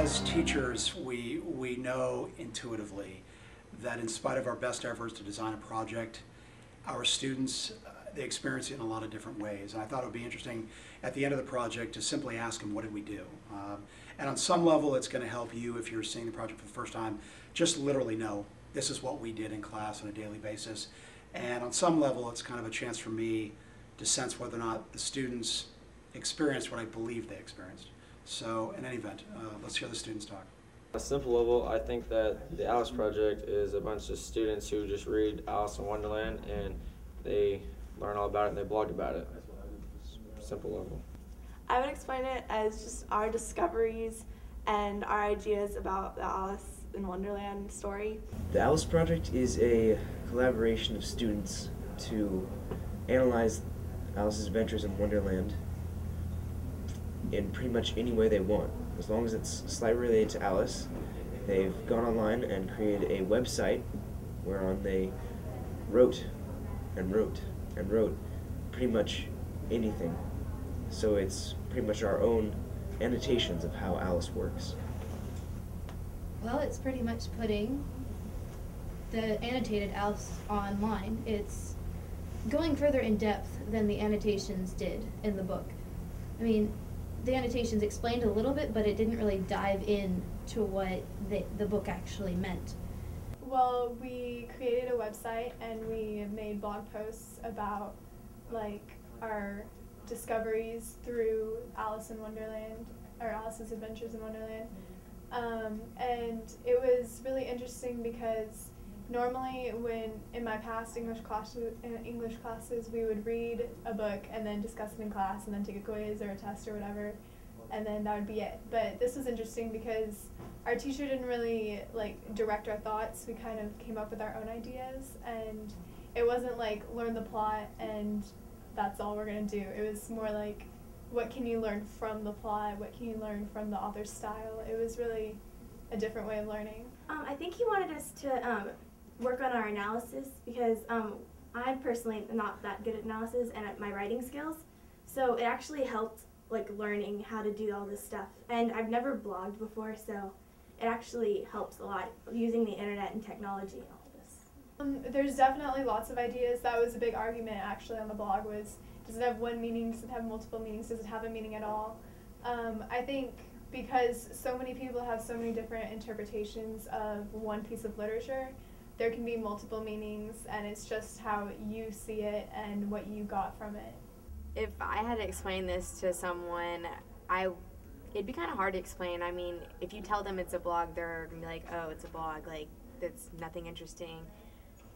as teachers, we know intuitively that in spite of our best efforts to design a project, our students, they experience it in a lot of different ways. And I thought it would be interesting at the end of the project to simply ask them, what did we do? And on some level, it's going to help you, if you're seeing the project for the first time, just literally know this is what we did in class on a daily basis. And on some level, it's kind of a chance for me to sense whether or not the students experienced what I believe they experienced. So in any event, let's hear the students talk. On a simple level, I think that the Alice Project is a bunch of students who just read Alice in Wonderland and they learn all about it and they blog about it. Simple level. I would explain it as just our discoveries and our ideas about the Alice in Wonderland story. The Alice Project is a collaboration of students to analyze Alice's adventures in Wonderland in pretty much any way they want. As long as it's slightly related to Alice, they've gone online and created a website whereon they wrote and wrote and wrote pretty much anything. So it's pretty much our own annotations of how Alice works. Well, it's pretty much putting the annotated Alice online. It's going further in depth than the annotations did in the book. I mean, the annotations explained a little bit, but it didn't really dive in to what the book actually meant. Well, we created a website and we made blog posts about like our discoveries through Alice in Wonderland, or Alice's Adventures in Wonderland. And it was really interesting because normally when in my past English classes we would read a book and then discuss it in class and then take a quiz or a test or whatever, and then that would be it. But this was interesting because our teacher didn't really direct our thoughts. We kind of came up with our own ideas, and it wasn't like learn the plot and that's all we're going to do. It was more like, what can you learn from the plot? What can you learn from the author's style? It was really a different way of learning. I think he wanted us to work on our analysis because I personally am not that good at analysis and at my writing skills. So it actually helped learning how to do all this stuff. And I've never blogged before, so it actually helps a lot using the internet and technology and all this. There's definitely lots of ideas. That was a big argument actually on the blog, was does it have one meaning, does it have multiple meanings, does it have a meaning at all? I think because so many people have so many different interpretations of one piece of literature, there can be multiple meanings, and it's just how you see it and what you got from it. If I had to explain this to someone, it'd be kind of hard to explain. I mean, if you tell them it's a blog, they're going to be like, oh, it's a blog, that's nothing interesting.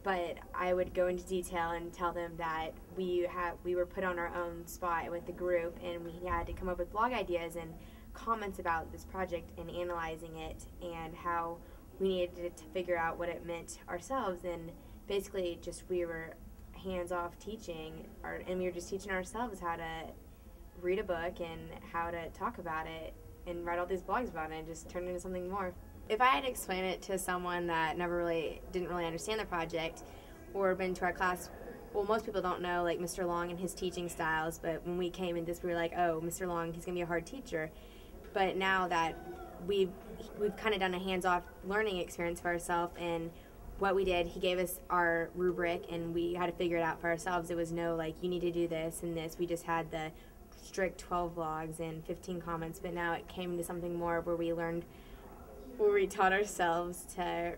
But I would go into detail and tell them that we were put on our own spot with the group, and we had to come up with blog ideas and comments about this project and analyzing it, and how we needed to figure out what it meant ourselves. And basically just we were hands-off teaching, and we were just teaching ourselves how to read a book and how to talk about it and write all these blogs about it and just turn it into something more. If I had to explain it to someone that didn't really understand the project or been to our class, well, most people don't know Mr. Long and his teaching styles, but when we came in this, we were like, oh, Mr. Long, he's going to be a hard teacher. But now that we've kind of done a hands-off learning experience for ourselves, and what we did, he gave us our rubric and we had to figure it out for ourselves. It was no you need to do this and this. We just had the strict 12 blogs and 15 comments, but now it came to something more where we taught ourselves to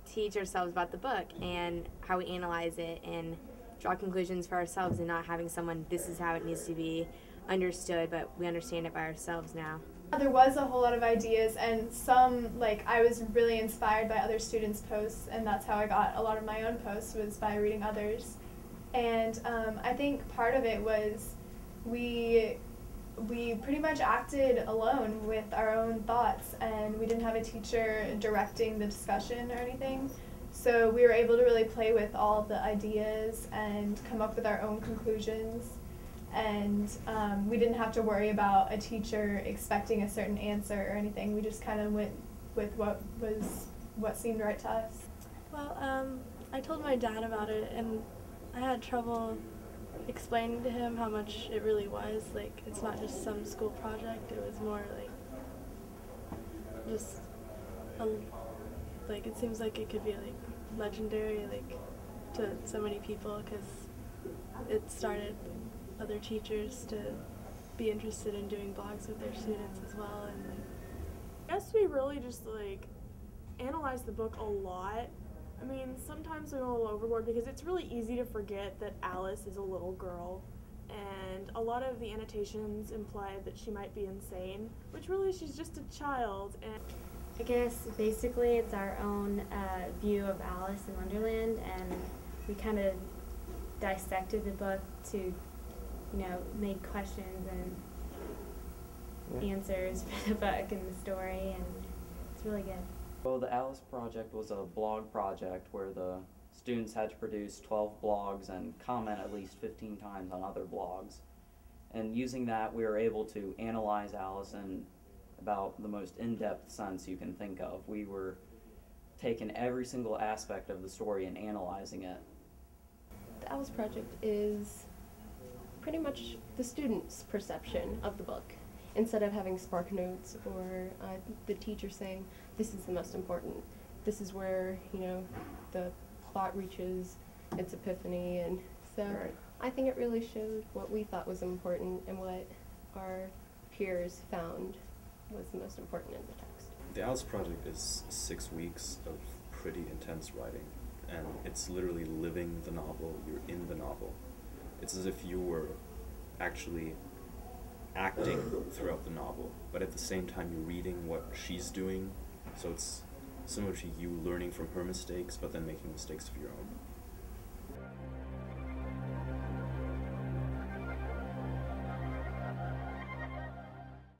teach ourselves about the book and how we analyze it and draw conclusions for ourselves, and not having someone, this is how it needs to be understood, but we understand it by ourselves now. There was a whole lot of ideas, and some, I was really inspired by other students' posts, and that's how I got a lot of my own posts, was by reading others. And I think part of it was we pretty much acted alone with our own thoughts, and we didn't have a teacher directing the discussion or anything. So we were able to really play with all of the ideas and come up with our own conclusions. And we didn't have to worry about a teacher expecting a certain answer or anything. We just kind of went with what seemed right to us. Well, I told my dad about it, and I had trouble explaining to him how much it really was. It's not just some school project. It was more just like it seems like it could be like legendary like to so many people because it started other teachers to be interested in doing blogs with their students as well. And like, I guess we really just like analyze the book a lot. I mean, sometimes we go a little overboard because it's really easy to forget that Alice is a little girl, and a lot of the annotations imply that she might be insane, which really she's just a child. And I guess basically it's our own view of Alice in Wonderland, and we kind of dissected the book to, make questions and answers for the book and the story, and it's really good. Well, the Alice project was a blog project where the students had to produce 12 blogs and comment at least 15 times on other blogs. And using that, we were able to analyze Alice in about the most in-depth sense you can think of. We were taking every single aspect of the story and analyzing it. The Alice project is pretty much the student's perception of the book. Instead of having spark notes or the teacher saying, this is the most important, this is where, the plot reaches its epiphany. And so I think it really showed what we thought was important and what our peers found was the most important in the text. The Alice project is 6 weeks of pretty intense writing, and it's literally living the novel. You're in the novel. It's as if you were actually acting throughout the novel, but at the same time you're reading what she's doing, so it's similar to you learning from her mistakes but then making mistakes of your own.